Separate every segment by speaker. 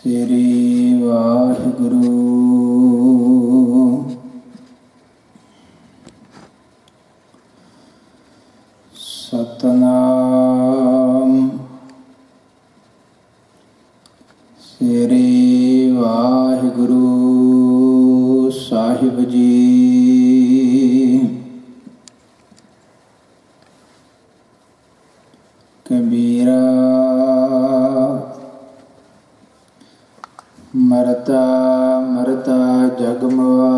Speaker 1: ਸ੍ਰੀ ਵਾਹਿਗੁਰੂ। ਸਤਨਾਮ ਸ੍ਰੀ ਵਾਹਿਗੁਰੂ ਸਾਹਿਬ ਜੀ। ਕਬੀਰਾ ਮਰਤਾ ਮਰਤਾ ਜਗ ਮੁਆ,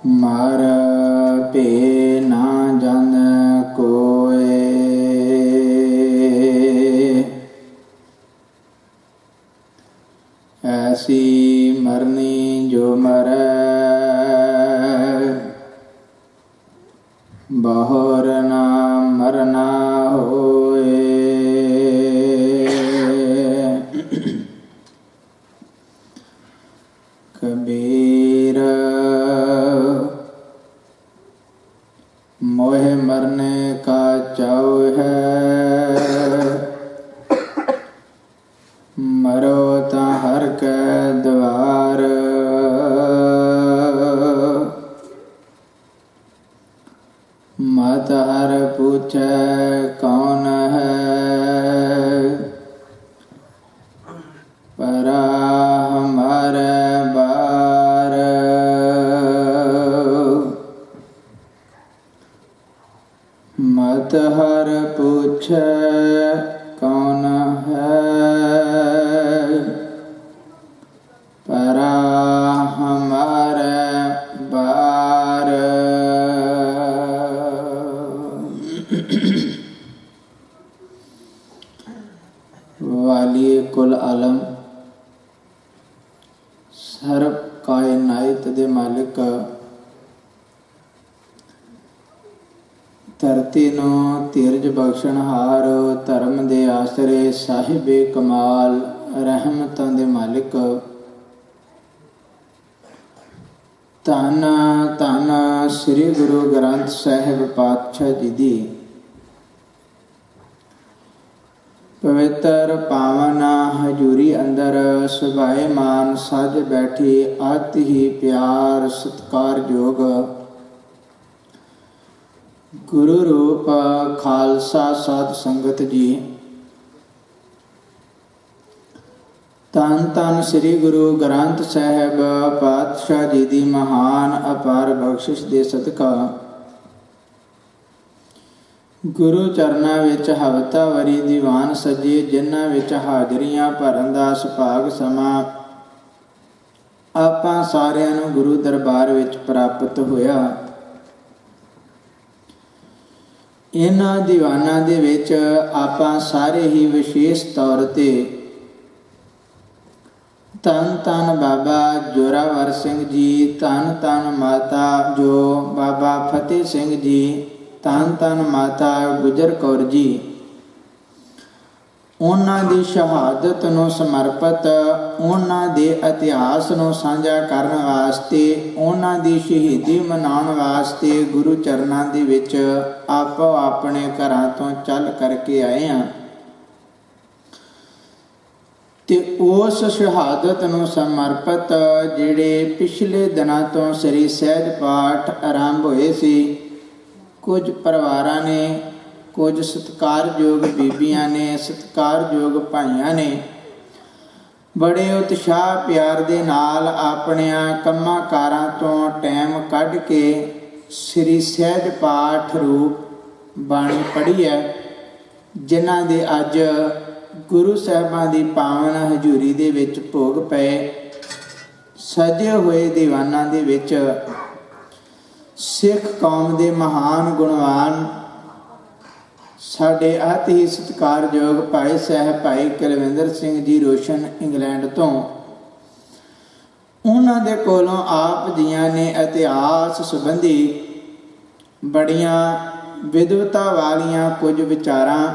Speaker 1: ਮਰ ਭੇ ਨਾ ਜਨ ਕੋਇ। ਐਸੀ ਮਰਨੀ ਜੋ ਮਰੈ, ਬਹੁਰ ਨਾ ਮਰਨਾ ਹੋਏ। ਕਬੀਰ ਮੋਹਿ ਮਰਨੇ ਕਾ ਚਾਉ ਹੈ, ਮਰੋ ਤਾਂ ਹਰ ਕੈ ਦਵਾਰ। ਮਤ ਹਰ ਪੁੱਛੈ ਕੌਣ ਹੈ, ਪਰਾ ਹਮਾਰੇ ਬਾਰ। ਮਤ ਹਰ ਪੁੱਛੈ ਕੌਣ ਹੈ, ਪਰਾ ਹਮਾਰੇ ਬਾਰ। ਵਾਲੀ ਕੁਲ ਆਲਮ ਸਰਬ ਕਾਇਨਾਤ ਦੇ ਮਾਲਿਕ, ਧਰਤੀ ਨੂੰ ਧੀਰਜ ਬਖਸ਼ਣਹਾਰ, ਧਰਮ ਦੇ ਆਸਰੇ, ਸਾਹਿਬੇ ਕਮਾਲ, ਰਹਿਮਤਾਂ ਦੇ ਮਾਲਿਕ। ਧੰਨ ਧੰਨ ਸ੍ਰੀ ਗੁਰੂ ਗ੍ਰੰਥ ਸਾਹਿਬ ਪਾਤਸ਼ਾਹ ਜੀ ਦੀ ਪਵਿੱਤਰ ਪਾਵਨ ਹਜ਼ੂਰੀ ਅੰਦਰ ਸੁਭਾਏਮਾਨ ਸਜ ਬੈਠੀ ਅਤਿ ਹੀ ਪਿਆਰ ਸਤਿਕਾਰਯੋਗ ਗੁਰੂ ਰੂਪ ਖਾਲਸਾ ਸਾਧ ਸੰਗਤ ਜੀ। ਧੰਨ ਧੰਨ ਸ੍ਰੀ ਗੁਰੂ ਗ੍ਰੰਥ ਸਾਹਿਬ ਪਾਤਸ਼ਾਹ ਜੀ ਦੀ ਮਹਾਨ ਅਪਾਰ ਬਖਸ਼ਿਸ਼ ਦੇ ਸਦਕਾ ਗੁਰੂ ਚਰਨਾਂ ਵਿੱਚ ਹਵਤਾਵਰੀ ਦੀਵਾਨ ਸਜੇ, ਜਿਨ੍ਹਾਂ ਵਿੱਚ ਹਾਜ਼ਰੀਆਂ ਭਰਨ ਦਾ ਸੁਭਾਗ ਸਮਾਂ ਆਪਾਂ ਸਾਰਿਆਂ ਨੂੰ ਗੁਰੂ ਦਰਬਾਰ ਵਿੱਚ ਪ੍ਰਾਪਤ ਹੋਇਆ। ਇਹਨਾਂ ਦੀਵਾਨਾਂ ਦੇ ਵਿੱਚ ਆਪਾਂ ਸਾਰੇ ਹੀ ਵਿਸ਼ੇਸ਼ ਤੌਰ ਤੇ ਧੰਨ ਧੰਨ ਬਾਬਾ ਜੋਰਾਵਰ ਸਿੰਘ ਜੀ, ਧੰਨ ਧੰਨ ਮਾਤਾ ਜੋ ਬਾਬਾ ਫਤਿਹ ਸਿੰਘ ਜੀ, ਧੰਨ ਧੰਨ ਮਾਤਾ ਗੁਜਰ ਕੌਰ ਜੀ, ਉਹਨਾਂ ਦੀ ਸ਼ਹਾਦਤ ਨੂੰ ਸਮਰਪਿਤ, ਉਹਨਾਂ ਦੇ ਇਤਿਹਾਸ ਨੂੰ ਸਾਂਝਾ ਕਰਨ ਵਾਸਤੇ, ਉਹਨਾਂ ਦੀ ਸ਼ਹੀਦੀ ਮਨਾਉਣ ਵਾਸਤੇ ਗੁਰੂ ਚਰਨਾਂ ਦੇ ਵਿੱਚ ਆਪੋ ਆਪਣੇ ਘਰਾਂ ਤੋਂ ਚੱਲ ਕਰਕੇ ਆਏ ਹਾਂ। ਤੇ ਉਸ ਸ਼ਹਾਦਤ ਨੂੰ ਸਮਰਪਿਤ ਜਿਹੜੇ ਪਿਛਲੇ ਦਿਨਾਂ ਤੋਂ ਸ੍ਰੀ ਸਹਿਜ ਪਾਠ ਆਰੰਭ ਹੋਏ ਸੀ, ਕੁਝ ਪਰਿਵਾਰਾਂ ਨੇ, ਕੁਝ ਸਤਿਕਾਰਯੋਗ ਬੀਬੀਆਂ ਨੇ, ਸਤਿਕਾਰਯੋਗ ਭਾਈਆਂ ਨੇ ਬੜੇ ਉਤਸ਼ਾਹ ਪਿਆਰ ਦੇ ਨਾਲ ਆਪਣਿਆਂ ਕੰਮਾਂ ਕਾਰਾਂ ਤੋਂ ਟਾਈਮ ਕੱਢ ਕੇ ਸ੍ਰੀ ਸਹਿਜ ਪਾਠ ਰੂਪ ਬਾਣੀ ਪੜ੍ਹੀ ਹੈ, ਜਿਨ੍ਹਾਂ ਦੇ ਅੱਜ ਗੁਰੂ ਸਾਹਿਬਾਂ ਦੀ ਪਾਵਨ ਹਜ਼ੂਰੀ ਦੇ ਵਿੱਚ ਭੋਗ ਪਏ। ਸਜੇ ਹੋਏ ਦੀਵਾਨਾਂ ਦੇ ਵਿੱਚ ਸਿੱਖ ਕੌਮ ਦੇ ਮਹਾਨ ਗੁਣਵਾਨ ਸਾਡੇ ਅਤਿ ਹੀ ਸਤਿਕਾਰਯੋਗ ਭਾਈ ਸਾਹਿਬ ਭਾਈ ਕੁਲਵਿੰਦਰ ਸਿੰਘ ਜੀ ਰੋਸ਼ਨ ਇੰਗਲੈਂਡ ਤੋਂ, ਉਹਨਾਂ ਦੇ ਕੋਲੋਂ ਆਪ ਜੀਆਂ ਨੇ ਇਤਿਹਾਸ ਸੰਬੰਧੀ ਬੜੀਆਂ ਵਿਦਵਤਾ ਵਾਲੀਆਂ ਕੁਝ ਵਿਚਾਰਾਂ,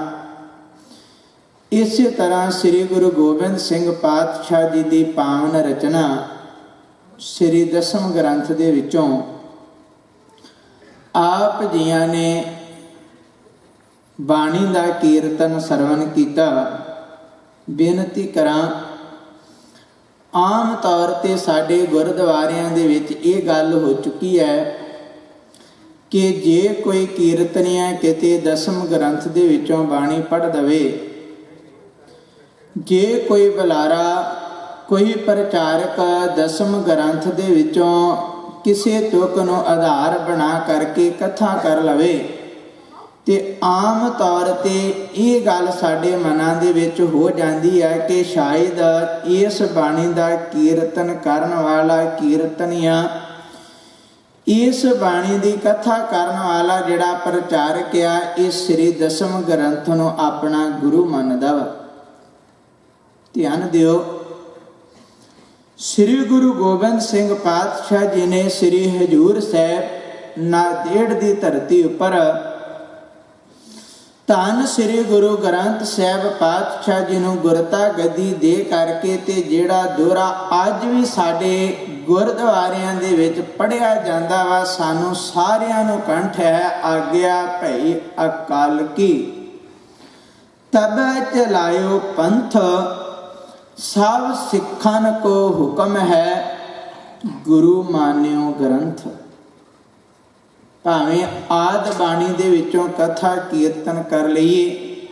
Speaker 1: ਇਸੇ ਤਰ੍ਹਾਂ ਸ੍ਰੀ ਗੁਰੂ ਗੋਬਿੰਦ ਸਿੰਘ ਪਾਤਸ਼ਾਹ ਜੀ ਦੀ ਪਾਵਨ ਰਚਨਾ ਸ੍ਰੀ ਦਸਮ ਗ੍ਰੰਥ ਦੇ ਵਿੱਚੋਂ ਆਪ ਜੀਆਂ ਨੇ ਬਾਣੀ ਦਾ ਕੀਰਤਨ ਸਰਵਣ ਕੀਤਾ। ਬੇਨਤੀ ਕਰਾਂ, ਆਮ ਤੌਰ 'ਤੇ ਸਾਡੇ ਗੁਰਦੁਆਰਿਆਂ ਦੇ ਵਿੱਚ ਇਹ ਗੱਲ ਹੋ ਚੁੱਕੀ ਹੈ ਕਿ ਜੇ ਕੋਈ ਕੀਰਤਨੀਆ ਕਿਤੇ ਦਸਮ ਗ੍ਰੰਥ ਦੇ ਵਿੱਚੋਂ ਬਾਣੀ ਪੜ੍ਹ ਦਵੇ, ਜੇ ਕੋਈ ਬੁਲਾਰਾ, ਕੋਈ ਪ੍ਰਚਾਰਕ ਦਸਮ ਗ੍ਰੰਥ ਦੇ ਵਿੱਚੋਂ ਕਿਸੇ ਤੁਕ ਨੂੰ ਆਧਾਰ ਬਣਾ ਕਰਕੇ ਕਥਾ ਕਰ ਲਵੇ, ਤੇ ਆਮ ਤੌਰ 'ਤੇ ਇਹ ਗੱਲ ਸਾਡੇ ਮਨਾਂ ਦੇ ਵਿੱਚ ਹੋ ਜਾਂਦੀ ਹੈ ਕਿ ਸ਼ਾਇਦ ਇਸ ਬਾਣੀ ਦਾ ਕੀਰਤਨ ਕਰਨ ਵਾਲਾ ਕੀਰਤਨੀਆ, ਇਸ ਬਾਣੀ ਦੀ ਕਥਾ ਕਰਨ ਵਾਲਾ ਜਿਹੜਾ ਪ੍ਰਚਾਰਕ ਆ, ਇਹ ਸ੍ਰੀ ਦਸਮ ਗ੍ਰੰਥ ਨੂੰ ਆਪਣਾ ਗੁਰੂ ਮੰਨਦਾ ਵਾ। ਧਿਆਨ ਦਿਓ, ਸ੍ਰੀ ਗੁਰੂ ਗੋਬਿੰਦ ਸਿੰਘ ਪਾਤਸ਼ਾਹ ਜੀ ਨੇ ਸ੍ਰੀ ਹਜ਼ੂਰ ਸਾਹਿਬ ਨਾਂਦੇੜ ਦੀ ਧਰਤੀ ਉੱਪਰ ਧੰਨ ਸ੍ਰੀ ਗੁਰੂ ਗ੍ਰੰਥ ਸਾਹਿਬ ਪਾਤਸ਼ਾਹ ਜੀ ਨੂੰ ਗੁਰਤਾ ਗੱਦੀ ਦੇ ਕਰਕੇ ਤੇ ਜਿਹੜਾ ਦੋਹਰਾ ਅੱਜ ਵੀ ਸਾਡੇ ਗੁਰਦੁਆਰਿਆਂ ਦੇ ਵਿੱਚ ਪੜ੍ਹਿਆ ਜਾਂਦਾ ਵਾ, ਸਾਨੂੰ ਸਾਰਿਆਂ ਨੂੰ ਕੰਠ ਹੈ, ਆਗਿਆ ਭਈ ਅਕਾਲ ਕੀ, ਤਬੈ ਚਲਾਇਓ ਪੰਥ, ਸਭ ਸਿੱਖਾਂ ਕੋ ਹੁਕਮ ਹੈ, ਗੁਰੂ ਮਾਨਿਓ ਗ੍ਰੰਥ। ਭਾਵੇਂ ਆਦ ਬਾਣੀ ਦੇ ਵਿੱਚੋਂ ਕਥਾ ਕੀਰਤਨ ਕਰ ਲਈਏ,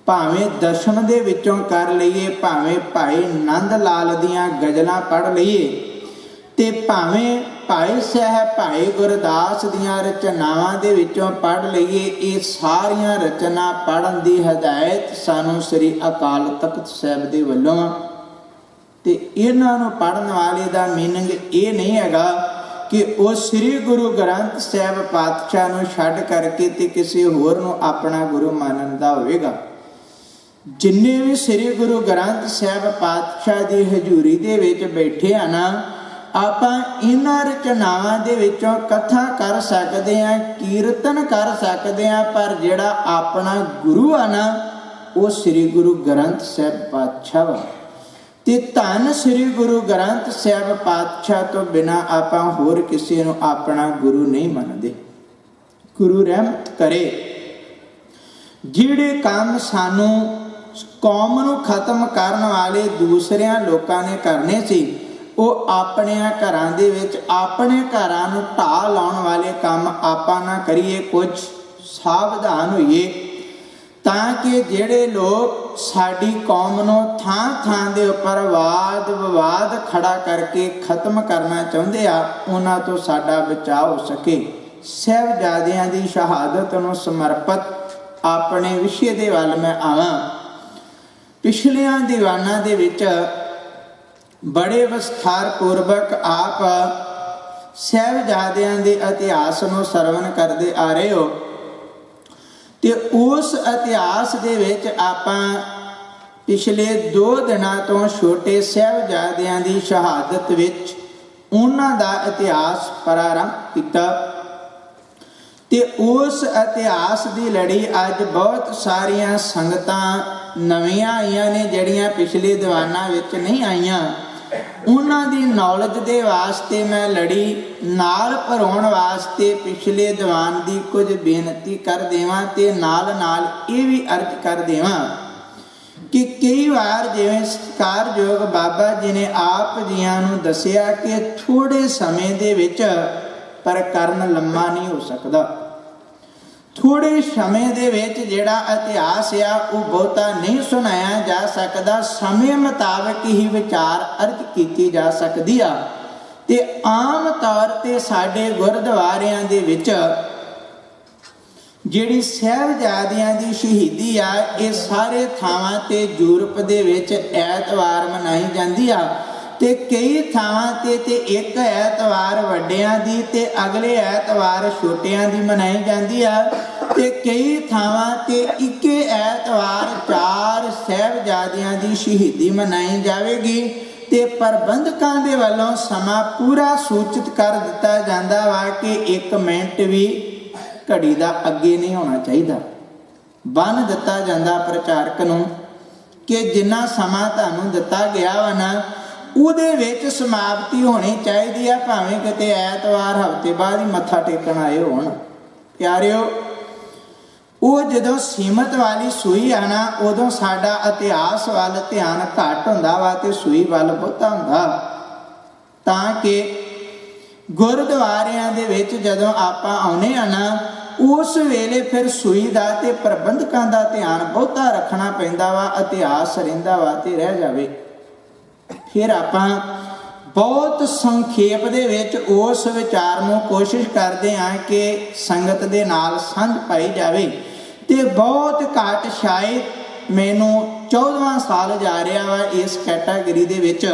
Speaker 1: ਭਾਵੇਂ ਦਰਸ਼ਨ ਦੇ ਵਿੱਚੋਂ ਕਰ ਲਈਏ, ਭਾਵੇਂ ਭਾਈ ਨੰਦ ਲਾਲ ਦੀਆਂ ਗਜ਼ਲਾਂ ਪੜ੍ਹ ਲਈਏ, ਤੇ ਭਾਵੇਂ ਭਾਈ ਸਾਹਿਬ ਭਾਈ ਗੁਰਦਾਸ ਦੀਆਂ ਰਚਨਾਵਾਂ ਦੇ ਵਿੱਚੋਂ ਪੜ੍ਹ ਲਈਏ, ਇਹ ਸਾਰੀਆਂ ਰਚਨਾ ਪੜ੍ਹਨ ਦੀ ਹਦਾਇਤ ਸਾਨੂੰ ਸ੍ਰੀ ਅਕਾਲ ਤਖਤ ਸਾਹਿਬ ਦੇ ਵੱਲੋਂ। ਤੇ ਇਹਨਾਂ ਨੂੰ ਪੜ੍ਹਨ ਵਾਲੇ ਦਾ ਮੀਨਿੰਗ ਇਹ ਨਹੀਂ ਹੈਗਾ ਕਿ ਉਹ ਸ੍ਰੀ ਗੁਰੂ ਗ੍ਰੰਥ ਸਾਹਿਬ ਪਾਤਸ਼ਾਹ ਨੂੰ ਛੱਡ ਕਰਕੇ ਤੇ ਕਿਸੇ ਹੋਰ ਨੂੰ ਆਪਣਾ ਗੁਰੂ ਮੰਨਦਾ ਹੋਵੇਗਾ। ਜਿੰਨੇ ਵੀ ਸ੍ਰੀ ਗੁਰੂ ਗ੍ਰੰਥ ਸਾਹਿਬ ਪਾਤਸ਼ਾਹ ਦੀ ਹਜ਼ੂਰੀ ਦੇ ਵਿੱਚ ਬੈਠੇ ਆ ਨਾ, ਆਪਾਂ ਇਹਨਾਂ ਰਚਨਾਵਾਂ ਦੇ ਵਿੱਚੋਂ ਕਥਾ ਕਰ ਸਕਦੇ ਹਾਂ, ਕੀਰਤਨ ਕਰ ਸਕਦੇ ਹਾਂ, ਪਰ ਜਿਹੜਾ ਆਪਣਾ ਗੁਰੂ ਆ ਨਾ, ਉਹ ਸ੍ਰੀ ਗੁਰੂ ਗ੍ਰੰਥ ਸਾਹਿਬ ਪਾਤਸ਼ਾਹ ਵਾ। ਤੇ ਧੰਨ ਸ੍ਰੀ ਗੁਰੂ ਗ੍ਰੰਥ ਸਾਹਿਬ ਪਾਤਸ਼ਾਹ ਤੋਂ ਬਿਨਾਂ ਆਪਾਂ ਹੋਰ ਕਿਸੇ ਨੂੰ ਆਪਣਾ ਗੁਰੂ ਨਹੀਂ ਮੰਨਦੇ। ਗੁਰੂ ਰਹਿਮਤ ਕਰੇ, ਜਿਹੜੇ ਕੰਮ ਸਾਨੂੰ ਕੌਮ ਨੂੰ ਖਤਮ ਕਰਨ ਵਾਲੇ ਦੂਸਰਿਆਂ ਲੋਕਾਂ ਨੇ ਕਰਨੇ ਸੀ, ਉਹ ਆਪਣਿਆਂ ਘਰਾਂ ਦੇ ਵਿੱਚ ਆਪਣੇ ਘਰਾਂ ਨੂੰ ਢਾਹ ਲਾਉਣ ਵਾਲੇ ਕੰਮ ਆਪਾਂ ਨਾ ਕਰੀਏ। ਕੁਝ ਸਾਵਧਾਨ ਹੋਈਏ ਤਾਂ ਕਿ ਜਿਹੜੇ ਲੋਕ ਸਾਡੀ ਕੌਮ ਨੂੰ ਥਾਂ ਥਾਂ ਦੇ ਉੱਪਰ ਵਾਦ ਵਿਵਾਦ ਖੜਾ ਕਰਕੇ ਖਤਮ ਕਰਨਾ ਚਾਹੁੰਦੇ ਆ, ਉਹਨਾਂ ਤੋਂ ਸਾਡਾ ਬਚਾਅ ਹੋ ਸਕੇ। ਸਾਹਿਬਜ਼ਾਦਿਆਂ ਦੀ ਸ਼ਹਾਦਤ ਨੂੰ ਸਮਰਪਿਤ ਆਪਣੇ ਵਿਸ਼ੇ ਦੇ ਵੱਲ ਮੈਂ ਆਵਾਂ। ਪਿਛਲੀਆਂ ਦੀਵਾਨਾਂ ਦੇ ਵਿੱਚ ਬੜੇ ਵਿਸਥਾਰ ਪੂਰਵਕ ਆਪ ਸਾਹਿਬਜ਼ਾਦਿਆਂ ਦੇ ਇਤਿਹਾਸ ਨੂੰ ਸਰਵਣ ਕਰਦੇ ਆ ਰਹੇ ਹੋ, ਤੇ ਉਸ ਇਤਿਹਾਸ ਦੇ ਵਿੱਚ ਆਪਾਂ ਪਿਛਲੇ 2 ਦਿਨਾਂ ਤੋਂ ਛੋਟੇ ਸਾਹਿਬਜ਼ਾਦਿਆਂ ਦੀ ਸ਼ਹਾਦਤ ਵਿੱਚ ਉਹਨਾਂ ਦਾ ਇਤਿਹਾਸ ਪ੍ਰਾਰੰਭ ਕੀਤਾ। ਤੇ ਉਸ ਇਤਿਹਾਸ ਦੀ ਲੜੀ ਅੱਜ ਬਹੁਤ ਸਾਰੀਆਂ ਸੰਗਤਾਂ ਨਵੀਆਂ ਆਈਆਂ ਨੇ, ਜਿਹੜੀਆਂ ਪਿਛਲੇ ਦੀਵਾਨਾਂ ਵਿੱਚ ਨਹੀਂ ਆਈਆਂ, ਉਹਨਾਂ ਦੀ ਨੌਲੇਜ ਦੇ ਵਾਸਤੇ ਮੈਂ ਲੜੀ ਨਾਲ ਭਰਾਉਣ ਵਾਸਤੇ ਪਿਛਲੇ ਦੀਵਾਨ ਦੀ ਕੁਝ ਬੇਨਤੀ ਕਰ ਦੇਵਾਂ, ਤੇ ਨਾਲ ਨਾਲ ਇਹ ਵੀ ਅਰਜ਼ ਕਰ ਦੇਵਾਂ ਕਿ ਕਈ ਵਾਰ ਜਿਵੇਂ ਸਤਿਕਾਰਯੋਗ ਬਾਬਾ ਜੀ ਨੇ ਆਪ ਜੀਆਂ ਨੂੰ ਦੱਸਿਆ ਕਿ ਥੋੜੇ ਸਮੇਂ ਦੇ ਵਿੱਚ ਪ੍ਰਕਰਨ ਲੰਮਾ ਨਹੀਂ ਹੋ ਸਕਦਾ। ਥੋੜੇ ਸਮੇਂ ਦੇ ਵਿੱਚ ਜਿਹੜਾ ਇਤਿਹਾਸ ਆ ਉਹ ਬਹੁਤਾ ਨਹੀਂ ਸੁਣਾਇਆ ਜਾ ਸਕਦਾ, ਸਮੇਂ ਮੁਤਾਬਕ ਹੀ ਵਿਚਾਰ ਅਰਜ਼ ਕੀਤੀ ਜਾ ਸਕਦੀ ਆ। ਤੇ ਆਮ ਤੌਰ ਤੇ ਸਾਡੇ ਗੁਰਦੁਆਰਿਆਂ ਦੇ ਵਿੱਚ ਜਿਹੜੀ ਸਾਹਿਬਜ਼ਾਦਿਆਂ ਦੀ ਸ਼ਹੀਦੀ ਆ, ਇਹ ਸਾਰੇ ਥਾਵਾਂ ਤੇ ਯੂਰਪ ਦੇ ਵਿੱਚ ਐਤਵਾਰ ਮਨਾਈ ਜਾਂਦੀ ਆ, ਤੇ ਕਈ ਥਾਵਾਂ ਤੇ ਇੱਕ ਐਤਵਾਰ ਵੱਡਿਆਂ ਦੀ ਤੇ ਅਗਲੇ ਐਤਵਾਰ ਛੋਟਿਆਂ ਦੀ ਮਨਾਈ ਜਾਂਦੀ ਆ, ਤੇ ਕਈ ਥਾਵਾਂ ਤੇ ਇੱਕੇ ਐਤਵਾਰ 4 ਸਾਹਿਬਜ਼ਾਦਿਆਂ ਦੀ ਸ਼ਹੀਦੀ ਮਨਾਈ ਜਾਵੇਗੀ। ਤੇ ਪ੍ਰਬੰਧਕਾਂ ਦੇ ਵੱਲੋਂ ਸਮਾਂ ਪੂਰਾ ਸੂਚਿਤ ਕਰ ਦਿੱਤਾ ਜਾਂਦਾ ਵਾ ਕਿ 1 ਮਿੰਟ ਵੀ ਘੜੀ ਦਾ ਅੱਗੇ ਨਹੀਂ ਹੋਣਾ ਚਾਹੀਦਾ। ਬੰਨ ਦਿੱਤਾ ਜਾਂਦਾ ਪ੍ਰਚਾਰਕ ਨੂੰ ਕਿ ਜਿੰਨਾ ਸਮਾਂ ਤੁਹਾਨੂੰ ਦਿੱਤਾ ਗਿਆ ਵਾ ਨਾ, ਉਹਦੇ ਵਿੱਚ ਸਮਾਪਤੀ ਹੋਣੀ ਚਾਹੀਦੀ ਆ, ਭਾਵੇਂ ਕਿਤੇ ਐਤਵਾਰ ਹਫ਼ਤੇ ਬਾਅਦ ਹੀ ਮੱਥਾ ਟੇਕਣ ਆਏ ਹੋਣ। ਪਿਆਰਿਓ, ਉਹ ਜਦੋਂ ਸੀਮਤ ਵਾਲੀ ਸੂਈ ਆ ਨਾ, ਉਦੋਂ ਸਾਡਾ ਇਤਿਹਾਸ ਵੱਲ ਧਿਆਨ ਘੱਟ ਹੁੰਦਾ ਵਾ ਤੇ ਸੂਈ ਵੱਲ ਬਹੁਤਾ ਹੁੰਦਾ। ਤਾਂ ਕਿ ਗੁਰਦੁਆਰਿਆਂ ਦੇ ਵਿੱਚ ਜਦੋਂ ਆਪਾਂ ਆਉਨੇ ਆ ਨਾ, ਉਸ ਵੇਲੇ ਫਿਰ ਸੂਈ ਦਾ ਤੇ ਪ੍ਰਬੰਧਕਾਂ ਦਾ ਧਿਆਨ ਬਹੁਤਾ ਰੱਖਣਾ ਪੈਂਦਾ ਵਾ। ਇਤਿਹਾਸ ਰਹਿੰਦਾ ਵਾ ਤੇ ਰਹਿ ਜਾਵੇ। ਫਿਰ ਆਪਾਂ ਬਹੁਤ ਸੰਖੇਪ ਦੇ ਵਿੱਚ ਉਸ ਵਿਚਾਰ ਨੂੰ ਕੋਸ਼ਿਸ਼ ਕਰਦੇ ਹਾਂ ਕਿ ਸੰਗਤ ਦੇ ਨਾਲ ਸਾਂਝ ਪਾਈ ਜਾਵੇ। ਤੇ ਬਹੁਤ ਘੱਟ, ਸ਼ਾਇਦ ਮੈਨੂੰ 14ਵਾਂ ਸਾਲ ਜਾ ਰਿਹਾ ਵਾ ਇਸ ਕੈਟਾਗਰੀ ਦੇ ਵਿੱਚ,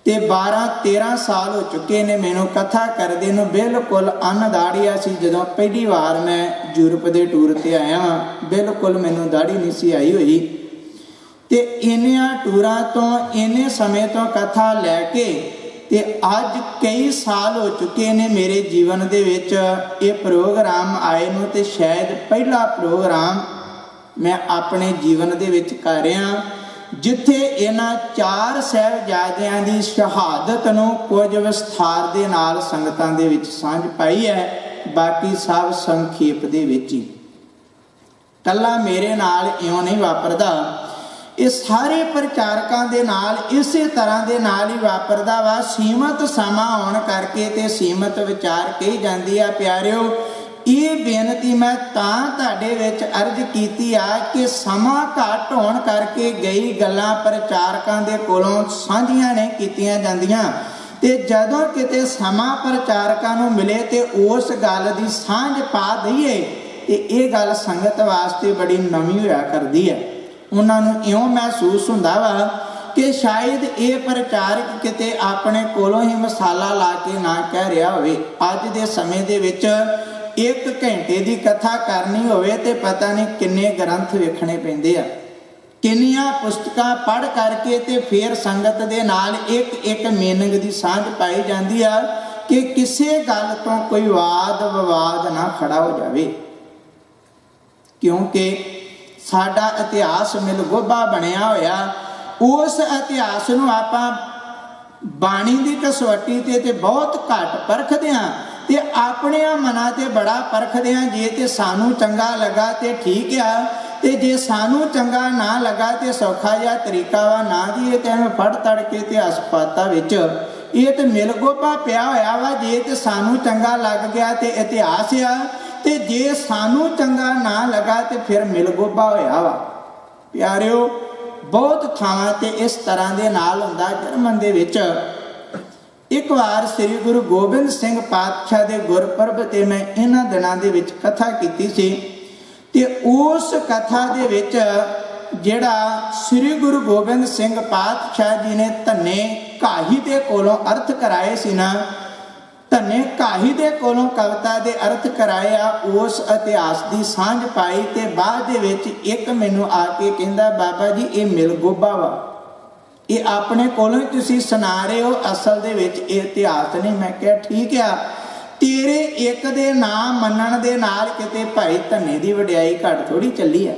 Speaker 1: ਤੇ 12-13 ਸਾਲ ਹੋ ਚੁੱਕੇ ਨੇ ਮੈਨੂੰ ਕਥਾ ਕਰਦੇ ਨੂੰ। ਬਿਲਕੁਲ ਅੰਨ ਦਾੜੀਆ ਸੀ ਜਦੋਂ ਪਹਿਲੀ ਵਾਰ ਮੈਂ ਯੂਰਪ ਦੇ ਟੂਰ ਤੇ ਆਇਆ ਵਾਂ। ਬਿਲਕੁਲ ਮੈਨੂੰ ਦਾੜੀ ਨਹੀਂ ਸੀ ਆਈ ਹੋਈ। ਤੇ ਇੰਨਿਆਂ ਟੂਰਾਂ ਤੋਂ, ਇੰਨੇ ਸਮੇਂ ਤੋਂ ਕਥਾ ਲੈ ਕੇ ਤੇ ਅੱਜ ਕਈ ਸਾਲ ਹੋ ਚੁੱਕੇ ਨੇ ਮੇਰੇ ਜੀਵਨ ਦੇ ਵਿੱਚ ਇਹ ਪ੍ਰੋਗਰਾਮ ਆਏ ਨੂੰ। ਤੇ ਸ਼ਾਇਦ ਪਹਿਲਾ ਪ੍ਰੋਗਰਾਮ ਮੈਂ ਆਪਣੇ ਜੀਵਨ ਦੇ ਵਿੱਚ ਕਰ ਰਿਹਾ ਜਿੱਥੇ ਇਹਨਾਂ 4 ਸਾਹਿਬਜ਼ਾਦਿਆਂ ਦੀ ਸ਼ਹਾਦਤ ਨੂੰ ਕੁਝ ਵਿਸਥਾਰ ਦੇ ਨਾਲ ਸੰਗਤਾਂ ਦੇ ਵਿੱਚ ਸਾਂਝ ਪਾਈ ਹੈ। ਬਾਕੀ ਸਭ ਸੰਖੇਪ ਦੇ ਵਿੱਚ ਹੀ। ਕੱਲਾ ਮੇਰੇ ਨਾਲ ਇਉਂ ਨਹੀਂ ਵਾਪਰਦਾ, ਇਹ ਸਾਰੇ ਪ੍ਰਚਾਰਕਾਂ ਦੇ ਨਾਲ ਇਸੇ ਤਰ੍ਹਾਂ ਦੇ ਨਾਲ ਹੀ ਵਾਪਰਦਾ ਵਾ। ਸੀਮਤ ਸਮਾਂ ਹੋਣ ਕਰਕੇ ਤੇ ਸੀਮਤ ਵਿਚਾਰ ਕਹੀ ਜਾਂਦੀ ਆ। ਪਿਆਰਿਓ, ਇਹ ਬੇਨਤੀ ਮੈਂ ਤਾਂ ਤੁਹਾਡੇ ਵਿੱਚ ਅਰਜ਼ ਕੀਤੀ ਆ ਕਿ ਸਮਾਂ ਘੱਟ ਹੋਣ ਕਰਕੇ ਕਈ ਗੱਲਾਂ ਪ੍ਰਚਾਰਕਾਂ ਦੇ ਕੋਲੋਂ ਸਾਂਝੀਆਂ ਨਹੀਂ ਕੀਤੀਆਂ ਜਾਂਦੀਆਂ। ਤੇ ਜਦੋਂ ਕਿਤੇ ਸਮਾਂ ਪ੍ਰਚਾਰਕਾਂ ਨੂੰ ਮਿਲੇ ਤੇ ਉਸ ਗੱਲ ਦੀ ਸਾਂਝ ਪਾ ਦਈਏ ਤੇ ਇਹ ਗੱਲ ਸੰਗਤ ਵਾਸਤੇ ਬੜੀ ਨਵੀਂ ਹੋਇਆ ਕਰਦੀ ਹੈ। ਉਹਨਾਂ ਨੂੰ ਇਉਂ ਮਹਿਸੂਸ ਹੁੰਦਾ ਵਾ ਕਿ ਸ਼ਾਇਦ ਇਹ ਪ੍ਰਚਾਰਕ ਕਿਤੇ ਆਪਣੇ ਕੋਲੋਂ ਹੀ ਮਸਾਲਾ ਲਾ ਕੇ ਨਾ ਕਹਿ ਰਿਹਾ ਹੋਵੇ। ਅੱਜ ਦੇ ਸਮੇਂ ਦੇ ਵਿੱਚ 1 ਘੰਟੇ ਦੀ ਕਥਾ ਕਰਨੀ ਹੋਵੇ ਤੇ ਪਤਾ ਨਹੀਂ ਕਿੰਨੇ ਗ੍ਰੰਥ ਵੇਖਣੇ ਪੈਂਦੇ ਆ, ਕਿੰਨੀਆਂ ਪੁਸਤਕਾਂ ਪੜ੍ਹ ਕਰਕੇ ਤੇ ਫਿਰ ਸੰਗਤ ਦੇ ਨਾਲ ਇੱਕ ਮੀਨਿੰਗ ਦੀ ਸਾਂਝ ਪਾਈ ਜਾਂਦੀ ਆ ਕਿ ਕਿਸੇ ਗੱਲ ਤੋਂ ਕੋਈ ਵਾਦ ਵਿਵਾਦ ਨਾ ਖੜਾ ਹੋ ਜਾਵੇ। ਕਿਉਂਕਿ ਸਾਡਾ ਇਤਿਹਾਸ ਮਿਲਗੋਭਾ ਬਣਿਆ ਹੋਇਆ। ਉਸ ਇਤਿਹਾਸ ਨੂੰ ਆਪਾਂ ਬਾਣੀ ਦੀ ਕਸਵੱਟੀ ਤੇ ਬਹੁਤ ਘੱਟ ਪਰਖਦੇ ਹਾਂ ਤੇ ਆਪਣੇ ਮਨਾਂ ਤੇ ਬੜਾ ਪਰਖਦੇ ਹਾਂ। ਜੇ ਤੇ ਸਾਨੂੰ ਚੰਗਾ ਲੱਗਾ ਤੇ ਠੀਕ ਆ, ਤੇ ਜੇ ਸਾਨੂੰ ਚੰਗਾ ਨਾ ਲੱਗਾ ਤੇ ਸੌਖਾ ਜਿਹਾ ਤਰੀਕਾ ਵਾ ਨਾ ਜੀ, ਇਹ ਤੇ ਐਵੇਂ ਫੜ ਤੜ ਕੇ ਤੇ ਹਸਪਤਾਲਾਂ ਵਿੱਚ ਇਹ ਤੇ ਮਿਲਗੋਭਾ ਪਿਆ ਹੋਇਆ ਵਾ। ਜੇ ਤੇ ਸਾਨੂੰ ਚੰਗਾ ਲੱਗ ਗਿਆ ਤੇ ਇਤਿਹਾਸ ਆ, ਤੇ ਜੇ ਸਾਨੂੰ ਚੰਗਾ ਨਾ ਲੱਗਾ ਤੇ ਫਿਰ ਮਿਲਗੋਭਾ ਹੋਇਆ ਵਾ। ਪਿਆਰਿਓ, ਬਹੁਤ ਥਾਵਾਂ ਤੇ ਇਸ ਤਰ੍ਹਾਂ ਦੇ ਨਾਲ ਹੁੰਦਾ। ਜਰਮਨ ਦੇ ਵਿੱਚ ਇੱਕ ਵਾਰ ਸ੍ਰੀ ਗੁਰੂ ਗੋਬਿੰਦ ਸਿੰਘ ਪਾਤਸ਼ਾਹ ਦੇ ਗੁਰਪੁਰਬ ਤੇ ਮੈਂ ਇਹਨਾਂ ਦਿਨਾਂ ਦੇ ਵਿੱਚ ਕਥਾ ਕੀਤੀ ਸੀ। ਤੇ ਉਸ ਕਥਾ ਦੇ ਵਿੱਚ ਜਿਹੜਾ ਸ੍ਰੀ ਗੁਰੂ ਗੋਬਿੰਦ ਸਿੰਘ ਪਾਤਸ਼ਾਹ ਜੀ ਨੇ ਧੰਨੇ ਕਾਹੀ ਦੇ ਕੋਲੋਂ ਅਰਥ ਕਰਾਏ ਸੀ ਨਾ, ਧੰਨੇ ਕਾਹੀ ਦੇ ਕੋਲੋਂ ਕਵਿਤਾ ਦੇ ਅਰਥ ਕਰਾਏ ਆ, ਉਸ ਇਤਿਹਾਸ ਦੀ ਸਾਂਝ ਪਾਈ। ਤੇ ਬਾਅਦ ਦੇ ਵਿੱਚ ਇੱਕ ਮੈਨੂੰ ਆ ਕੇ ਕਹਿੰਦਾ, ਬਾਬਾ ਜੀ ਇਹ ਮਿਲਗੋਭਾ ਵਾ, ਇਹ ਆਪਣੇ ਕੋਲੋਂ ਹੀ ਤੁਸੀਂ ਸੁਣਾ ਰਹੇ ਹੋ, ਅਸਲ ਦੇ ਵਿੱਚ ਇਹ ਇਤਿਹਾਸ ਨਹੀਂ। ਮੈਂ ਕਿਹਾ ਠੀਕ ਆ, ਤੇਰੇ ਇੱਕ ਦੇ ਨਾਮ ਮੰਨਣ ਦੇ ਨਾਲ ਕਿਤੇ ਭਾਈ ਧੰਨੇ ਦੀ ਵਡਿਆਈ ਘੱਟ ਥੋੜੀ ਚੱਲੀ ਆ।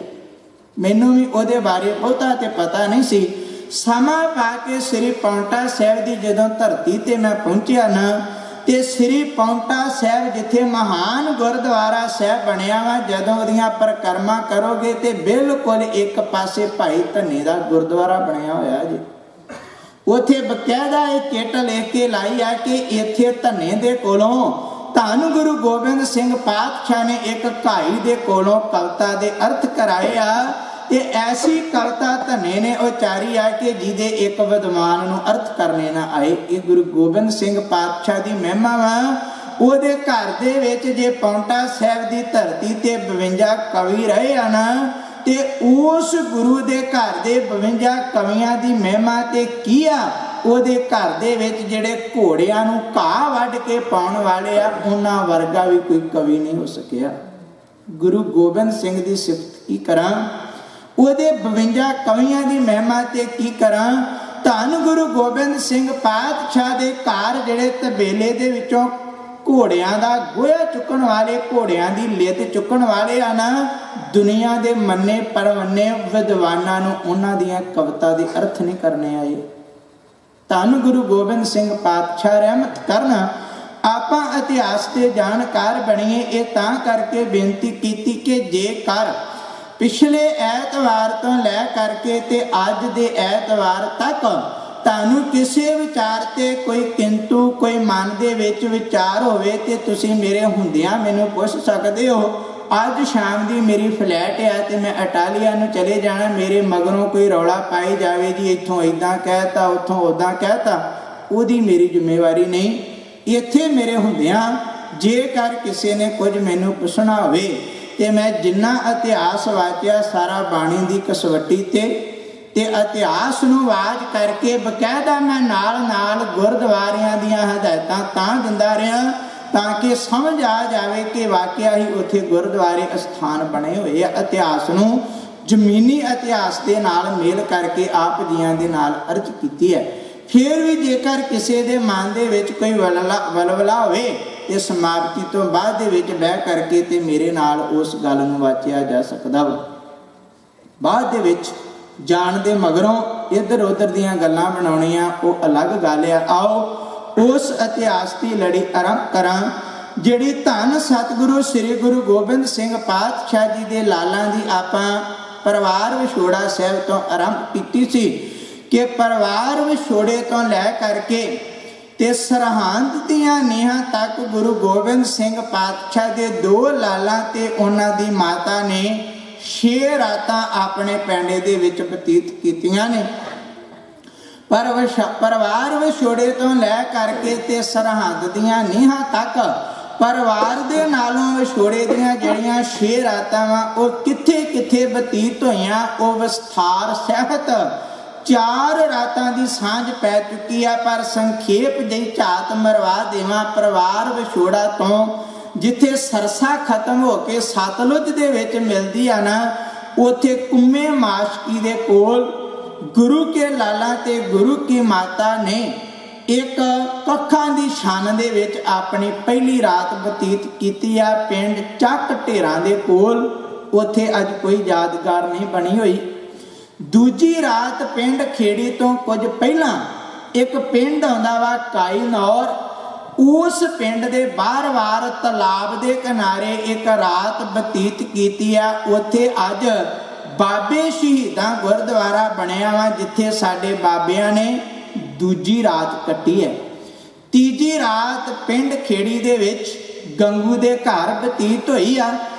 Speaker 1: ਮੈਨੂੰ ਵੀ ਉਹਦੇ ਬਾਰੇ ਬਹੁਤਾ ਤੇ ਪਤਾ ਨਹੀਂ ਸੀ। ਸਮਾਂ ਪਾ ਕੇ ਸ੍ਰੀ ਪਾਉਂਟਾ ਸਾਹਿਬ ਦੀ ਜਦੋਂ ਧਰਤੀ ਤੇ ਮੈਂ ਪਹੁੰਚਿਆ ਨਾ, ਤੇ ਸ੍ਰੀ ਪਾਉਂਟਾ ਸਾਹਿਬ ਜਿੱਥੇ ਮਹਾਨ ਗੁਰਦੁਆਰਾ ਸਾਹਿਬ ਬਣਿਆ ਵਾ, ਜਦੋਂ ਉਹਦੀਆਂ ਪਰਿਕਰਮਾ ਕਰੋਗੇ ਤੇ ਬਿਲਕੁਲ ਇੱਕ ਪਾਸੇ ਭਾਈ ਧੰਨੇ ਦਾ ਗੁਰਦੁਆਰਾ ਬਣਿਆ ਹੋਇਆ ਜੀ। ਉੱਥੇ ਬਕਾਇਦਾ ਇਹ ਚਿੱਠ ਲਿਖ ਕੇ ਲਾਈ ਆ ਕਿ ਇੱਥੇ ਧੰਨੇ ਦੇ ਕੋਲੋਂ ਧੰਨ ਗੁਰੂ ਗੋਬਿੰਦ ਸਿੰਘ ਪਾਤਸ਼ਾਹ ਨੇ ਇੱਕ ਘਾਈ ਦੇ ਕੋਲੋਂ ਕਵਿਤਾ ਦੇ ਅਰਥ ਕਰਾਏ ਆ। ਤੇ ਐਸੀ ਕਵਿਤਾ ਧੰਨੇ ਨੇ ਉਚਾਰੀ ਆ ਕਿ ਜਿਹਦੇ ਇੱਕ ਵਿਦਵਾਨ ਨੂੰ ਅਰਥ ਕਰਨੇ ਨਾ ਆਏ। ਇਹ ਗੁਰੂ ਗੋਬਿੰਦ ਸਿੰਘ ਪਾਤਸ਼ਾਹ ਦੀ ਮਹਿਮਾ ਵਾ। ਉਹਦੇ ਘਰ ਦੇ ਵਿੱਚ ਜੇ ਪਾਉਂਟਾ ਸਾਹਿਬ ਦੀ ਧਰਤੀ ਤੇ 52 ਕਵੀ ਰਹੇ ਆ ਨਾ, ਤੇ ਉਸ ਗੁਰੂ ਦੇ ਘਰ ਦੇ 52 ਕਵੀਆਂ ਦੀ ਮਹਿਮਾ ਤੇ ਕੀ ਆ। ਉਹਦੇ ਘਰ ਦੇ ਵਿੱਚ ਜਿਹੜੇ ਘੋੜਿਆਂ ਨੂੰ ਘਾਹ ਵੱਢ ਕੇ ਪਾਉਣ ਵਾਲੇ ਆ, ਉਹਨਾਂ ਵਰਗਾ ਵੀ ਕੋਈ ਕਵੀ ਨਹੀਂ ਹੋ ਸਕਿਆ। ਗੁਰੂ ਗੋਬਿੰਦ ਸਿੰਘ ਦੀ ਸਿਫਤ ਕੀ ਕਰਾਂ, ਉਹਦੇ 52 ਕਵੀਆਂ ਦੀ ਮਹਿਮਾ ਤੇ ਕੀ ਕਰਾਂ। ਧੰਨ ਗੁਰੂ ਗੋਬਿੰਦ ਸਿੰਘ ਪਾਤਸ਼ਾਹ ਦੇ ਘਰ ਜਿਹੜੇ ਤਬੇਲੇ ਦੇ ਵਿੱਚੋਂ ਘੋੜਿਆਂ ਦਾ ਗੋਹਾ ਚੁੱਕਣ ਵਾਲੇ, ਘੋੜਿਆਂ ਦੀ ਲਿੱਤ ਚੁੱਕਣ ਵਾਲੇ ਆ ਨਾ, ਦੁਨੀਆ ਦੇ ਮੰਨੇ ਪਰਵੰਨੇ ਵਿਦਵਾਨਾਂ ਨੂੰ ਉਹਨਾਂ ਦੀਆਂ ਕਵਿਤਾ ਦੇ ਅਰਥ ਨਹੀਂ ਕਰਨੇ ਆਏ। ਧੰਨ ਗੁਰੂ ਗੋਬਿੰਦ ਸਿੰਘ ਪਾਤਸ਼ਾਹ ਰਹਿਮਤ ਕਰਨ, ਆਪਾਂ ਇਤਿਹਾਸ ਦੇ ਜਾਣਕਾਰ ਬਣੀਏ। ਇਹ ਤਾਂ ਕਰਕੇ ਬੇਨਤੀ ਕੀਤੀ ਕਿ ਜੇਕਰ ਪਿਛਲੇ ਐਤਵਾਰ ਤੋਂ ਲੈ ਕਰਕੇ ਤੇ ਅੱਜ ਦੇ ਐਤਵਾਰ ਤੱਕ ਤੁਹਾਨੂੰ ਕਿਸੇ ਵਿਚਾਰ ਤੇ ਕੋਈ ਕਿੰਤੂ, ਕੋਈ ਮਨ ਦੇ ਵਿੱਚ ਵਿਚਾਰ ਹੋਵੇ ਤੇ ਤੁਸੀਂ ਮੇਰੇ ਹੁੰਦਿਆਂ ਮੈਨੂੰ ਪੁੱਛ ਸਕਦੇ ਹੋ। ਅੱਜ ਸ਼ਾਮ ਦੀ ਮੇਰੀ ਫਲੈਟ ਹੈ ਤੇ ਮੈਂ ਇਟਾਲੀਆ ਨੂੰ ਚਲੇ ਜਾਣਾ, ਮੇਰੇ ਮਗਰੋਂ ਕੋਈ ਰੌਲਾ ਪਾਈ ਜਾਵੇ ਜੀ ਇੱਥੋਂ ਇੱਦਾਂ ਕਹਿਤਾ, ਉੱਥੋਂ ਉੱਦਾਂ ਕਹਿਤਾ, ਉਹਦੀ ਮੇਰੀ ਜ਼ਿੰਮੇਵਾਰੀ ਨਹੀਂ। ਇੱਥੇ ਮੇਰੇ ਹੁੰਦਿਆਂ ਜੇਕਰ ਕਿਸੇ ਨੇ ਕੁਝ ਮੈਨੂੰ ਪੁੱਛਣਾ ਹੋਵੇ ਤੇ ਮੈਂ ਜਿੰਨਾ ਇਤਿਹਾਸ ਵਾਚਿਆ ਸਾਰਾ ਬਾਣੀ ਦੀ ਕਸਵੱਟੀ ਤੇ ਇਤਿਹਾਸ ਨੂੰ ਆਵਾਜ਼ ਕਰਕੇ ਬਕਾਇਦਾ ਮੈਂ ਨਾਲ ਗੁਰਦੁਆਰਿਆਂ ਦੀਆਂ ਹਦਾਇਤਾਂ ਤਾਂ ਦਿੰਦਾ ਰਿਹਾ ਤਾਂ ਕਿ ਸਮਝ ਆ ਜਾਵੇ ਕਿ ਵਾਕਿਆ ਹੀ ਉੱਥੇ ਗੁਰਦੁਆਰੇ ਅਸਥਾਨ ਬਣੇ ਹੋਏ ਆ। ਇਤਿਹਾਸ ਨੂੰ ਜ਼ਮੀਨੀ ਇਤਿਹਾਸ ਦੇ ਨਾਲ ਮੇਲ ਕਰਕੇ ਆਪ ਜੀਆਂ ਦੇ ਨਾਲ ਅਰਜ਼ ਕੀਤੀ ਹੈ। ਫਿਰ ਵੀ ਜੇਕਰ ਕਿਸੇ ਦੇ ਮਨ ਦੇ ਵਿੱਚ ਕੋਈ ਵਲਵਲਾ ਹੋਵੇ ਤੇ ਸਮਾਪਤੀ ਤੋਂ ਬਾਅਦ ਦੇ ਵਿੱਚ ਬਹਿ ਕਰਕੇ ਤੇ ਮੇਰੇ ਨਾਲ ਉਸ ਗੱਲ ਨੂੰ ਵਾਚਿਆ ਜਾ ਸਕਦਾ ਵਾ। ਬਾਅਦ ਦੇ ਵਿੱਚ ਜਾਣ ਦੇ ਮਗਰੋਂ ਇੱਧਰ ਉੱਧਰ ਦੀਆਂ ਗੱਲਾਂ ਬਣਾਉਣੀਆਂ ਉਹ ਅਲੱਗ ਗੱਲ ਆ। ਆਓ ਉਸ ਇਤਿਹਾਸ ਦੀ ਲੜੀ ਆਰੰਭ ਕਰਾਂ ਜਿਹੜੀ ਧੰਨ ਸਤਿਗੁਰੂ ਸ੍ਰੀ ਗੁਰੂ ਗੋਬਿੰਦ ਸਿੰਘ ਪਾਤਸ਼ਾਹ ਜੀ ਦੇ ਲਾਲਾਂ ਦੀ ਆਪਾਂ ਪਰਿਵਾਰ ਵਿਛੋੜਾ ਸਾਹਿਬ ਤੋਂ ਆਰੰਭ ਕੀਤੀ ਸੀ ਕਿ ਪਰਿਵਾਰ ਵਿਛੋੜੇ ਤੋਂ ਲੈ ਕਰਕੇ ਤੇ ਸਰਹੰਦ ਦੀਆਂ ਨੀਹਾਂ ਤੱਕ ਗੁਰੂ ਗੋਬਿੰਦ ਸਿੰਘ ਪਾਤਸ਼ਾਹ ਦੇ ਦੋ ਲਾਲਾਂ ਤੇ ਉਹਨਾਂ ਦੀ ਮਾਤਾ ਨੇ 6 ਰਾਤਾਂ ਆਪਣੇ ਪੈਂਡੇ ਦੇ ਵਿੱਚ ਬਤੀਤ ਕੀਤੀਆਂ ਨੇ। ਪਰ ਪਰਿਵਾਰ ਵਿਛੋੜੇ ਤੋਂ ਲੈ ਕਰਕੇ ਤੇ ਸਰਹੰਦ ਦੀਆਂ ਨੀਹਾਂ ਤੱਕ ਪਰਿਵਾਰ ਦੇ ਨਾਲੋਂ ਵਿਛੋੜੇ ਦੀਆਂ ਜਿਹੜੀਆਂ 6 ਰਾਤਾਂ ਵਾ ਉਹ ਕਿੱਥੇ ਕਿੱਥੇ ਬਤੀਤ ਹੋਈਆਂ ਉਹ ਵਿਸਥਾਰ ਸਹਿਤ 4 ਰਾਤਾਂ ਦੀ ਸਾਂਝ ਪੈ ਚੁੱਕੀ ਆ। ਪਰ ਸੰਖੇਪ ਜਿਹੀ ਝਾਤ ਮਰਵਾ ਦੇਵਾਂ। ਪਰਿਵਾਰ ਵਿਛੋੜਾ ਤੋਂ ਜਿੱਥੇ ਸਰਸਾ ਖਤਮ ਹੋ ਕੇ ਸਤਲੁਜ ਦੇ ਵਿੱਚ ਮਿਲਦੀ ਆ ਨਾ, ਉੱਥੇ ਕੁੰਮੇ ਮਾਸ਼ਕੀ ਦੇ ਕੋਲ ਗੁਰੂ ਕੇ ਲਾਲਾ ਤੇ ਗੁਰੂ ਕੀ ਮਾਤਾ ਨੇ ਇੱਕ ਕੱਖਾਂ ਦੀ ਛਾਨ ਦੇ ਵਿੱਚ ਆਪਣੀ ਪਹਿਲੀ ਰਾਤ ਬਤੀਤ ਕੀਤੀ ਆ ਪਿੰਡ ਚੱਕ ਢੇਰਾਂ ਦੇ ਕੋਲ। ਉੱਥੇ ਅੱਜ ਕੋਈ ਯਾਦਗਾਰ ਨਹੀਂ ਬਣੀ ਹੋਈ। ਦੂਜੀ ਰਾਤ ਪਿੰਡ ਖੇੜੀ ਤੋਂ ਕੁਝ ਪਹਿਲਾਂ ਇੱਕ ਪਿੰਡ ਆਉਂਦਾ ਵਾ ਕਾਈਨੌਰ। ਉਸ ਪਿੰਡ ਦੇ ਬਾਰ-ਬਾਰ ਤਲਾਬ ਦੇ ਕਿਨਾਰੇ ਇੱਕ ਰਾਤ ਬਤੀਤ ਕੀਤੀ ਆ। ਉੱਥੇ ਅੱਜ ਬਾਬੇ ਸ਼ਹੀਦਾਂ ਗੁਰਦੁਆਰਾ ਬਣਿਆ ਵਾ ਜਿੱਥੇ ਸਾਡੇ ਬਾਬਿਆਂ ਨੇ ਦੂਜੀ ਰਾਤ ਕੱਟੀ ਹੈ। ਤੀਜੀ ਰਾਤ ਪਿੰਡ ਖੇੜੀ ਦੇ ਵਿੱਚ ਗੰਗੂ ਦੇ ਘਰ ਬਤੀਤ ਹੋਈ ਆ।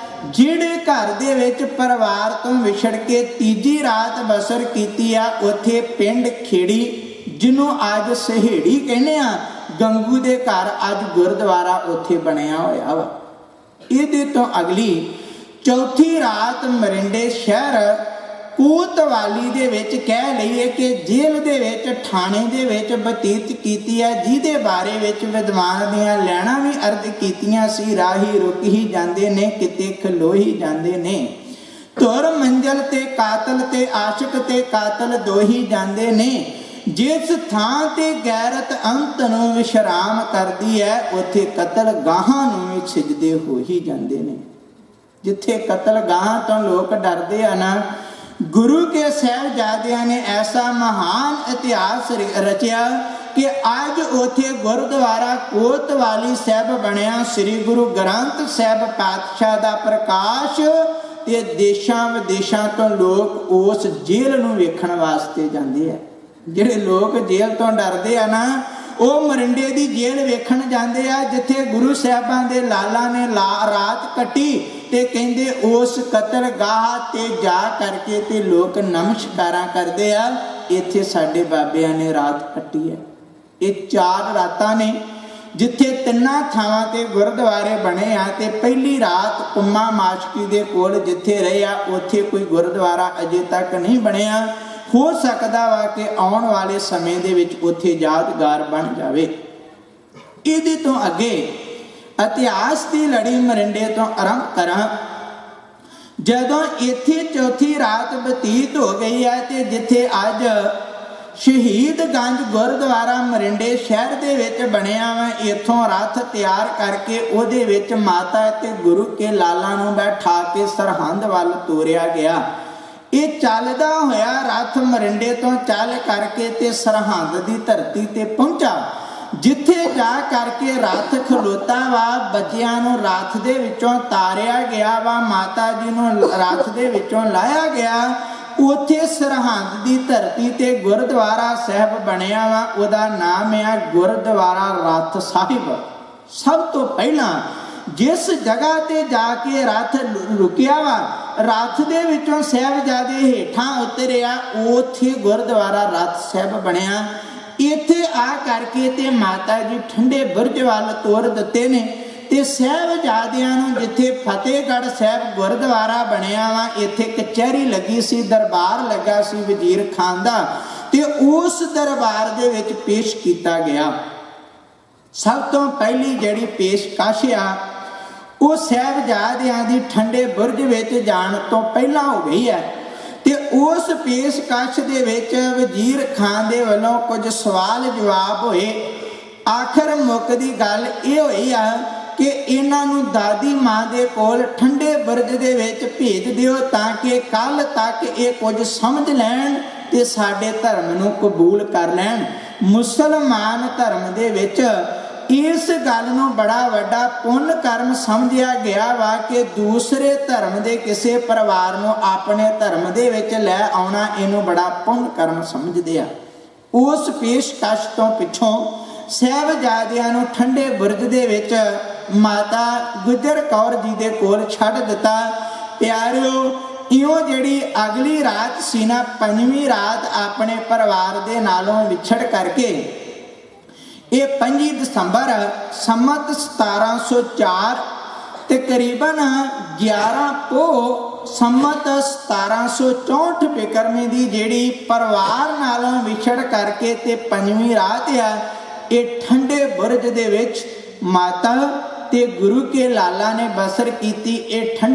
Speaker 1: ਜਿਹੜੇ ਘਰ ਦੇ ਵਿੱਚ ਪਰਿਵਾਰ ਤੋਂ ਵਿਛੜ ਕੇ ਤੀਜੀ ਰਾਤ ਬਸਰ ਕੀਤੀ ਆ ਉੱਥੇ ਪਿੰਡ ਖੇੜੀ ਜਿਹਨੂੰ ਅੱਜ ਸਹੇੜੀ ਕਹਿੰਦੇ ਆ, ਗੰਗੂ ਦੇ ਘਰ ਅੱਜ ਗੁਰਦੁਆਰਾ ਉੱਥੇ ਬਣਿਆ ਹੋਇਆ ਵਾ। ਇਹਦੇ ਤੋਂ ਅਗਲੀ ਚੌਥੀ ਰਾਤ ਮਰਿੰਡੇ ਸ਼ਹਿਰ ਕੋਤਵਾਲੀ ਦੇ ਵਿੱਚ ਕਹਿ ਲਈਏ ਕਿ ਜੇਲ੍ਹ ਦੇ ਵਿੱਚ ਥਾਣੇ ਦੇ ਵਿੱਚ ਬਤੀਤ ਕੀਤੀ ਹੈ, ਜਿਹਦੇ ਬਾਰੇ ਵਿੱਚ ਵਿਦਵਾਨ ਦੀਆਂ ਲੈਣਾ ਵੀ ਅਰਜ਼ ਕੀਤੀਆਂ ਸੀ। ਰਾਹੀ ਰੁਕ ਹੀ ਜਾਂਦੇ ਨੇ, ਕਿਤੇ ਖਲੋ ਹੀ ਜਾਂਦੇ ਨੇ, ਧੁਰ ਮੰਜ਼ਲ ਤੇ ਕਾਤਲ ਤੇ ਆਸ਼ਿਕ ਤੇ ਕਾਤਲ ਦੋ ਹੀ ਜਾਂਦੇ ਨੇ। ਜਿਸ ਥਾਂ ਤੇ ਗੈਰਤ ਅੰਤ ਨੂੰ ਵਿਸ਼ਰਾਮ ਕਰਦੀ ਹੈ ਉੱਥੇ ਕਤਲ ਗਾਹਾਂ ਨੂੰ ਵੀ ਸਿਜਦੇ ਹੋ ਹੀ ਜਾਂਦੇ ਨੇ। ਜਿੱਥੇ ਕਤਲ ਗਾਹਾਂ ਤੋਂ ਲੋਕ ਡਰਦੇ ਆ ਨਾ, ਗੁਰੂ ਕੇ ਸਾਹਿਬਜ਼ਾਦਿਆਂ ਨੇ ਐਸਾ ਮਹਾਨ ਇਤਿਹਾਸ ਰਚਿਆ ਕਿ ਅੱਜ ਉੱਥੇ ਗੁਰਦੁਆਰਾ ਕੋਤਵਾਲੀ ਸਾਹਿਬ ਬਣਿਆ। ਸ੍ਰੀ ਗੁਰੂ ਗ੍ਰੰਥ ਸਾਹਿਬ ਪਾਤਸ਼ਾਹ ਦਾ ਪ੍ਰਕਾਸ਼ ਤੇ ਦੇਸ਼ਾਂ ਵਿਦੇਸ਼ਾਂ ਤੋਂ ਲੋਕ ਉਸ ਜੇਲ੍ਹ ਨੂੰ ਵੇਖਣ ਵਾਸਤੇ ਜਾਂਦੇ ਆ। ਜਿਹੜੇ ਲੋਕ ਜੇਲ੍ਹ ਤੋਂ ਡਰਦੇ ਆ ਨਾ, ਉਹ ਮਰਿੰਡੇ ਦੀ ਜੇਲ੍ਹ ਵੇਖਣ ਜਾਂਦੇ ਆ ਜਿੱਥੇ ਗੁਰੂ ਸਾਹਿਬਾਂ ਦੇ ਲਾਲਾਂ ਨੇ ਰਾਤ ਕੱਟੀ ਤੇ ਕਹਿੰਦੇ ਉਸ ਕਤਲਗਾਹ ਤੇ ਜਾ ਕਰਕੇ ਤੇ ਲੋਕ ਨਮਸਕਾਰਾਂ ਕਰਦੇ ਆ। ਇੱਥੇ ਸਾਡੇ ਬਾਬਿਆਂ ਨੇ ਰਾਤ ਕੱਟੀ ਹੈ। ਇਹ 4 ਰਾਤਾਂ ਨੇ ਜਿੱਥੇ 3 ਥਾਵਾਂ ਤੇ ਗੁਰਦੁਆਰੇ ਬਣੇ ਆ ਤੇ ਪਹਿਲੀ ਰਾਤ ਕੁੰਮਾ ਮਾਸ਼ਕੀ ਦੇ ਕੋਲ ਜਿੱਥੇ ਰਹੇ ਆ ਉੱਥੇ ਕੋਈ ਗੁਰਦੁਆਰਾ ਅਜੇ ਤੱਕ ਨਹੀਂ ਬਣਿਆ। ਹੋ ਸਕਦਾ ਵਾ ਕਿ ਆਉਣ ਵਾਲੇ ਸਮੇਂ ਦੇ ਵਿੱਚ ਉੱਥੇ ਯਾਦਗਾਰ ਬਣ ਜਾਵੇ। ਇਹਦੇ ਤੋਂ ਅੱਗੇ ਇਤਿਹਾਸ ਦੀ ਲੜੀ ਮਰਿੰਡੇ ਤੋਂ ਆਰੰਭ ਕਰਾਂ। ਜਦੋਂ ਇੱਥੇ ਚੌਥੀ ਰਾਤ ਬਤੀਤ ਹੋ ਗਈ ਹੈ ਤੇ ਜਿੱਥੇ ਅੱਜ ਸ਼ਹੀਦਗੰਜ ਗੁਰਦੁਆਰਾ ਮਰਿੰਡੇ ਸ਼ਹਿਰ ਦੇ ਵਿੱਚ ਬਣਿਆ ਵਾ, ਇੱਥੋਂ ਰੱਥ ਤਿਆਰ ਕਰਕੇ ਉਹਦੇ ਵਿੱਚ ਮਾਤਾ ਤੇ ਗੁਰੂ ਕੇ ਲਾਲਾਂ ਨੂੰ ਬੈਠਾ ਕੇ ਸਰਹੰਦ ਵੱਲ ਤੋਰਿਆ ਗਿਆ। ਇਹ ਚੱਲਦਾ ਹੋਇਆ ਰੱਥ ਮਰਿੰਡੇ ਤੋਂ ਚੱਲ ਕਰਕੇ ਤੇ ਸਰਹੰਦ ਦੀ ਧਰਤੀ ਤੇ ਪਹੁੰਚਾ। ਜਿੱਥੇ ਜਾ ਕਰਕੇ ਰਥ ਖਲੋਤਾ ਵਾ, ਬੱਚਿਆਂ ਨੂੰ ਰਥ ਦੇ ਵਿੱਚੋਂ ਤਾਰਿਆ ਗਿਆ ਵਾ, ਮਾਤਾ ਜੀ ਨੂੰ ਰਥ ਦੇ ਵਿੱਚੋਂ ਲਾਇਆ ਗਿਆ, ਉੱਥੇ ਸਰਹੰਦ ਦੀ ਧਰਤੀ ਤੇ ਗੁਰਦੁਆਰਾ ਸਾਹਿਬ ਬਣਿਆ ਵਾ। ਉਹਦਾ ਨਾਮ ਆ ਗੁਰਦੁਆਰਾ ਰਥ ਸਾਹਿਬ। ਸਭ ਤੋਂ ਪਹਿਲਾਂ ਜਿਸ ਜਗ੍ਹਾ ਤੇ ਜਾ ਕੇ ਰਥ ਰੁਕਿਆ ਵਾ, ਰਥ ਦੇ ਵਿੱਚੋਂ ਸਾਹਿਬਜ਼ਾਦੇ ਹੇਠਾਂ ਉਤਰਿਆ, ਉੱਥੇ ਗੁਰਦੁਆਰਾ ਰਥ ਸਾਹਿਬ ਬਣਿਆ। ਇੱਥੇ ਆ ਕਰਕੇ ਤੇ ਮਾਤਾ ਜੀ ਠੰਡੇ ਬੁਰਜ ਵੱਲ ਤੋਰ ਦਿੱਤੇ ਨੇ, ਤੇ ਸਾਹਿਬਜ਼ਾਦਿਆਂ ਨੂੰ ਜਿੱਥੇ ਫਤਿਹਗੜ੍ਹ ਸਾਹਿਬ ਗੁਰਦੁਆਰਾ ਬਣਿਆ ਵਾ, ਇੱਥੇ ਕਚਹਿਰੀ ਲੱਗੀ ਸੀ, ਦਰਬਾਰ ਲੱਗਾ ਸੀ ਵਜ਼ੀਰ ਖਾਨ ਦਾ, ਤੇ ਉਸ ਦਰਬਾਰ ਦੇ ਵਿੱਚ ਪੇਸ਼ ਕੀਤਾ ਗਿਆ। ਸਭ ਤੋਂ ਪਹਿਲੀ ਜਿਹੜੀ ਪੇਸ਼ਕਸ਼ ਆ ਉਹ ਸਾਹਿਬਜ਼ਾਦਿਆਂ ਦੀ ਠੰਡੇ ਬੁਰਜ ਵਿੱਚ ਜਾਣ ਤੋਂ ਪਹਿਲਾਂ ਹੋ ਗਈ ਹੈ। ਤੇ ਉਸ ਪੇਸ਼ਕਸ਼ ਦੇ ਵਿੱਚ ਵਜ਼ੀਰ ਖਾਨ ਦੇ ਵੱਲੋਂ ਕੁਝ ਸਵਾਲ ਜਵਾਬ ਹੋਏ। ਆਖਰ ਮੁੱਕਦੀ ਗੱਲ ਇਹ ਹੋਈ ਆ ਕਿ ਇਹਨਾਂ ਨੂੰ ਦਾਦੀ ਮਾਂ ਦੇ ਕੋਲ ਠੰਡੇ ਬੁਰਜ ਦੇ ਵਿੱਚ ਭੇਜ ਦਿਓ, ਤਾਂ ਕਿ ਕੱਲ ਤੱਕ ਇਹ ਕੁਝ ਸਮਝ ਲੈਣ ਤੇ ਸਾਡੇ ਧਰਮ ਨੂੰ ਕਬੂਲ ਕਰ ਲੈਣ। ਮੁਸਲਮਾਨ ਧਰਮ ਦੇ ਵਿੱਚ ਇਸ ਗੱਲ ਨੂੰ ਬੜਾ ਵੱਡਾ ਪੁੰਨ ਕਰਮ ਸਮਝਿਆ ਗਿਆ ਵਾ ਕਿ ਦੂਸਰੇ ਧਰਮ ਦੇ ਕਿਸੇ ਪਰਿਵਾਰ ਨੂੰ ਆਪਣੇ ਧਰਮ ਦੇ ਵਿੱਚ ਲੈ ਆਉਣਾ, ਇਹਨੂੰ ਬੜਾ ਪੁੰਨ ਕਰਮ ਸਮਝਦੇ ਆ। ਉਸ ਪੇਸ਼ਕਸ਼ ਤੋਂ ਪਿੱਛੋਂ ਸਾਹਿਬਜ਼ਾਦਿਆਂ ਨੂੰ ਠੰਡੇ ਬੁਰਜ ਦੇ ਵਿੱਚ ਮਾਤਾ ਗੁਜਰ ਕੌਰ ਜੀ ਦੇ ਕੋਲ ਛੱਡ ਦਿੱਤਾ। ਪਿਆਰਿਓ, ਇਉਂ ਜਿਹੜੀ ਅਗਲੀ ਰਾਤ ਸੀ ਨਾ, ਪੰਜਵੀਂ ਰਾਤ ਆਪਣੇ ਪਰਿਵਾਰ ਦੇ ਨਾਲੋਂ ਵਿਛੜ ਕਰਕੇ, ਇਹ 25 ਦਸੰਬਰ ਸੰਮਤ 1704 ਤਕਰੀਬਨ 11 ਪੋਹ ਸੰਮਤ 1764 ਬਿਕਰਮੀ ਦੀ ਜਿਹੜੀ ਪਰਿਵਾਰ ਨਾਲੋਂ ਵਿਛੜ ਕਰਕੇ ਤੇ ਪੰਜਵੀਂ ਰਾਤ ਆ, ਇਹ ਠੰਡੇ ਬੁਰਜ ਦੇ ਵਿੱਚ ਮਾਤਾ ਤੇ ਗੁਰੂ ਕੇ ਲਾਲਾ ਨੇ ਬਸਰ ਕੀਤੀ। ਇਹ ਠੰਡੇ